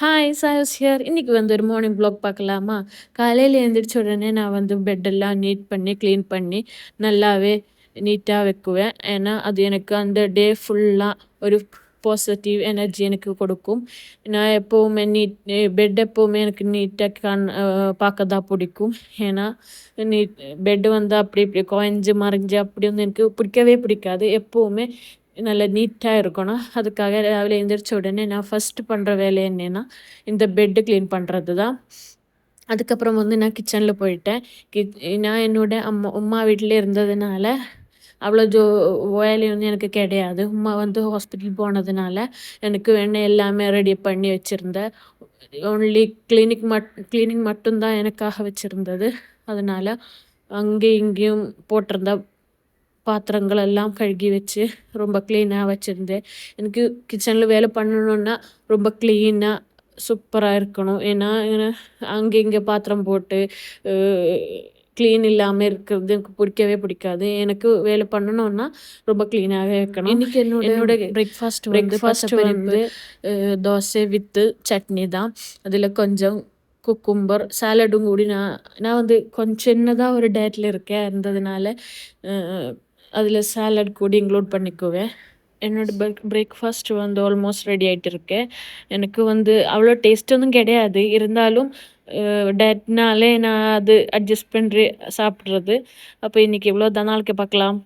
Hi சாயஸ் here. இன்னைக்கு ஒரு morning vlog பார்க்கலாமா? காலையில எந்திரிச்ச உடனே நான் பெட்டெல்லாம் நீட் பண்ணி, க்ளீன் பண்ணி நல்லாவே நீட்டா வைக்குவேன். ஏன்னா, அது எனக்கு அந்த டே ஃபுல்லா ஒரு பாசிட்டிவ் எனர்ஜி எனக்கு கொடுக்கும். நான் எப்பவுமே பெட் எப்பவுமே எனக்கு நீட்டா பார்க்க தான் பிடிக்கும். ஏன்னா, நீட் பெட் அப்படி இப்படி கொழஞ்சு மறைஞ்சு அப்படி எனக்கு பிடிக்கவே பிடிக்காது. எப்பவுமே நல்லா நீட்டா இருக்கணும். அதுக்காக ராவில எந்திரிச்ச உடனே நான் ஃபர்ஸ்ட் பண்ற வேலை என்னன்னா, இந்த பெட் கிளீன் பண்றது தான். அதுக்கப்புறம் நான் கிச்சன்ல போயிட்டேன். நான் என்னோட உம்மா வீட்ல இருந்ததுனால, அவ்வளோ வேலை எனக்கு கிடையாது. உம்மா ஹாஸ்பிட்டல் போனதுனால, எனக்கு வேண்டிய எல்லாமே ரெடி பண்ணி வச்சிருந்தேன். ஒன்லி கிளீனிங் மட்டும் தான் எனக்காக வச்சிருந்தது. அதனால அங்கேயும் இங்கேயும் போட்டிருந்த பாத்திரங்கள் எல்லாம் கழுகி வச்சு ரொம்ப க்ளீனாக வச்சுருந்தேன். எனக்கு கிச்சனில் வேலை பண்ணணுன்னா ரொம்ப க்ளீனாக சூப்பராக இருக்கணும். ஏன்னா அங்கே இங்கே பாத்திரம் போட்டு க்ளீன் இல்லாமல் இருக்கிறது எனக்கு பிடிக்கவே பிடிக்காது. எனக்கு வேலை பண்ணணுன்னா ரொம்ப க்ளீனாகவே இருக்கணும். இன்றைக்கி என்னோட பிரேக்ஃபாஸ்ட் தோசை வித்து சட்னி தான். அதில் கொஞ்சம் குக்கும்பர் சாலடும் கூடி நான் கொஞ்சம் சின்னதாக ஒரு டயட்டில் இருக்கேன். இருந்ததுனால அதில் சாலட் கூட இன்க்ளூட் பண்ணிக்குவேன். என்னோட பிரேக்ஃபாஸ்ட் ஆல்மோஸ்ட் ரெடி ஆகிட்டு இருக்கேன். எனக்கு அவ்வளோ டேஸ்ட் ஒன்றும் கிடையாது. இருந்தாலும் டயட்னாலே நான் அது அட்ஜஸ்ட் பண்ணி சாப்பிட்றது. அப்போ இன்றைக்கி இவ்வளோ தான். நாளைக்கு பார்க்கலாம்.